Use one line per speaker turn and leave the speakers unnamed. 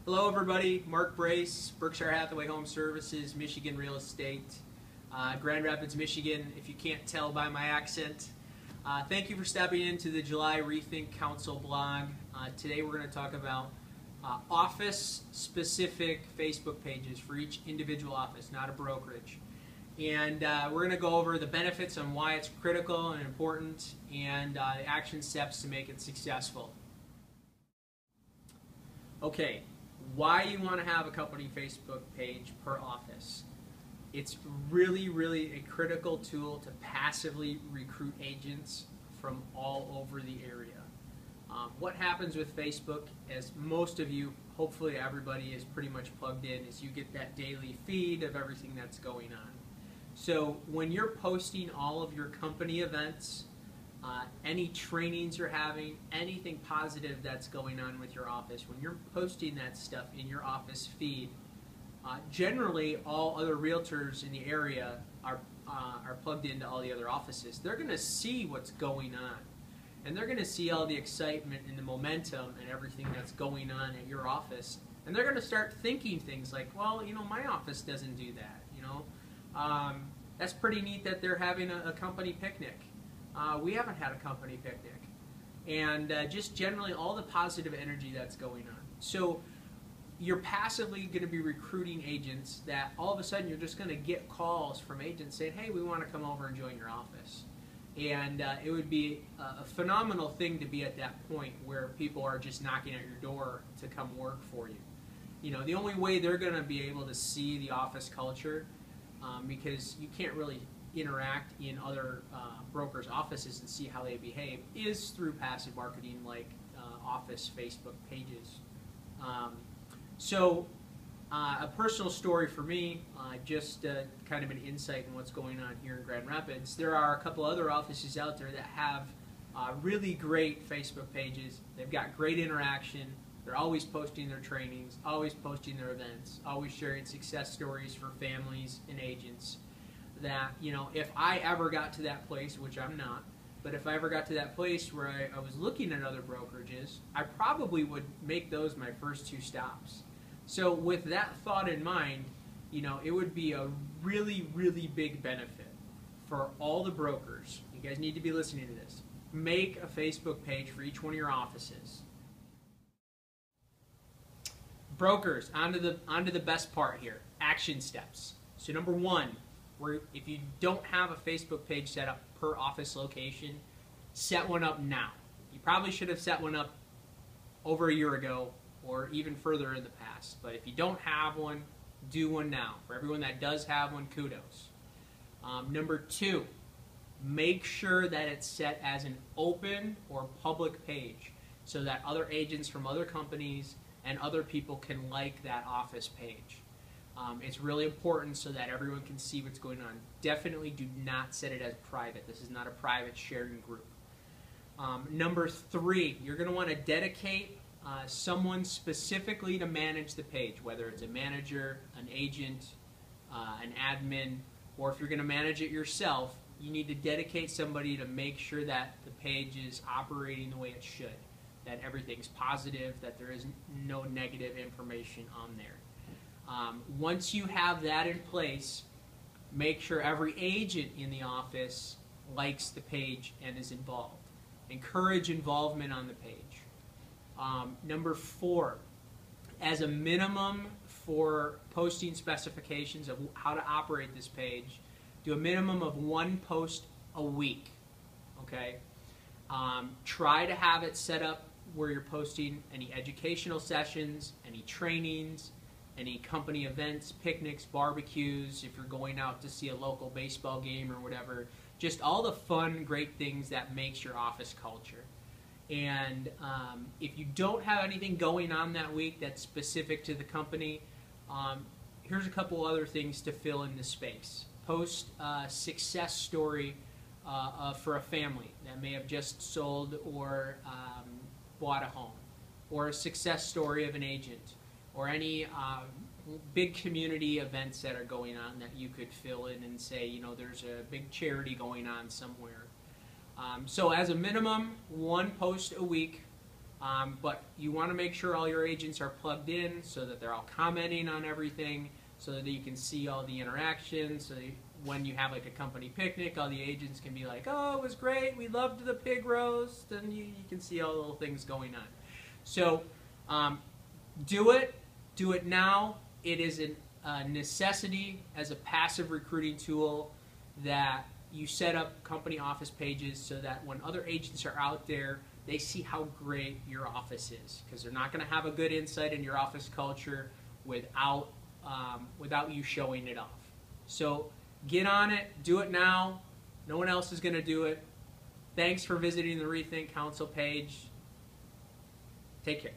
Hello everybody, Mark Brace, Berkshire Hathaway Home Services, Michigan Real Estate, Grand Rapids, Michigan, if you can't tell by my accent. Thank you for stepping into the July Rethink Council blog. Today we're going to talk about office-specific Facebook pages for each individual office, not a brokerage. And we're going to go over the benefits on why it's critical and important and the action steps to make it successful. Okay. Why you want to have a company Facebook page per office. It's really a critical tool to passively recruit agents from all over the area. What happens with Facebook, as most of you, hopefully everybody is pretty much plugged in, is you get that daily feed of everything that's going on. So when you're posting all of your company events, any trainings you're having, anything positive that's going on with your office, when you're posting that stuff in your office feed, generally all other realtors in the area are plugged into all the other offices. They're going to see what's going on, and they're going to see all the excitement and the momentum and everything that's going on at your office, and they're going to start thinking things like, well, you know, my office doesn't do that, you know. That's pretty neat that they're having a company picnic. We haven't had a company picnic, and just generally all the positive energy that's going on. So you're passively going to be recruiting agents that all of a sudden you're just going to get calls from agents saying, hey, we want to come over and join your office. And it would be a phenomenal thing to be at that point where people are just knocking at your door to come work for you. You know, the only way they're going to be able to see the office culture, because you can't really interact in other brokers' offices and see how they behave, is through passive marketing like office Facebook pages. A personal story for me, just kind of an insight in what's going on here in Grand Rapids. There are a couple other offices out there that have really great Facebook pages. They've got great interaction. They're always posting their trainings, always posting their events, always sharing success stories for families and agents. That, you know, if I ever got to that place, which I'm not, but if I ever got to that place where I was looking at other brokerages, I probably would make those my first two stops. So with that thought in mind, you know, it would be a really big benefit for all the brokers. You guys need to be listening to this. Make a Facebook page for each one of your offices. Brokers, onto the best part here, action steps. So number one, if you don't have a Facebook page set up per office location, set one up now. You probably should have set one up over a year ago or even further in the past. But if you don't have one, do one now. For everyone that does have one, kudos. Number two, make sure that it's set as an open or public page so that other agents from other companies and other people can like that office page. It's really important so that everyone can see what's going on. Definitely do not set it as private. This is not a private sharing group. Number three, you're going to want to dedicate someone specifically to manage the page, whether it's a manager, an agent, an admin, or if you're going to manage it yourself, you need to dedicate somebody to make sure that the page is operating the way it should, that everything's positive, that there is no negative information on there. Once you have that in place, make sure every agent in the office likes the page and is involved. Encourage involvement on the page. Number four, as a minimum for posting specifications of how to operate this page, do a minimum of one post a week. Okay? Try to have it set up where you're posting any educational sessions, any trainings, any company events, picnics, barbecues, if you're going out to see a local baseball game or whatever, just all the fun, great things that makes your office culture. And if you don't have anything going on that week that's specific to the company, here's a couple other things to fill in the space. Post a success story for a family that may have just sold or bought a home, or a success story of an agent, or any big community events that are going on that you could fill in and say, you know, there's a big charity going on somewhere. So as a minimum, one post a week. But you want to make sure all your agents are plugged in so that they're all commenting on everything, so that you can see all the interactions. So when you have like a company picnic, all the agents can be like, "Oh, it was great. We loved the pig roast," and you can see all the little things going on. So do it now. It is a necessity as a passive recruiting tool that you set up company office pages so that when other agents are out there, they see how great your office is, because they're not going to have a good insight in your office culture without you showing it off. So get on it. Do it now. No one else is going to do it. Thanks for visiting the Rethink Council page. Take care.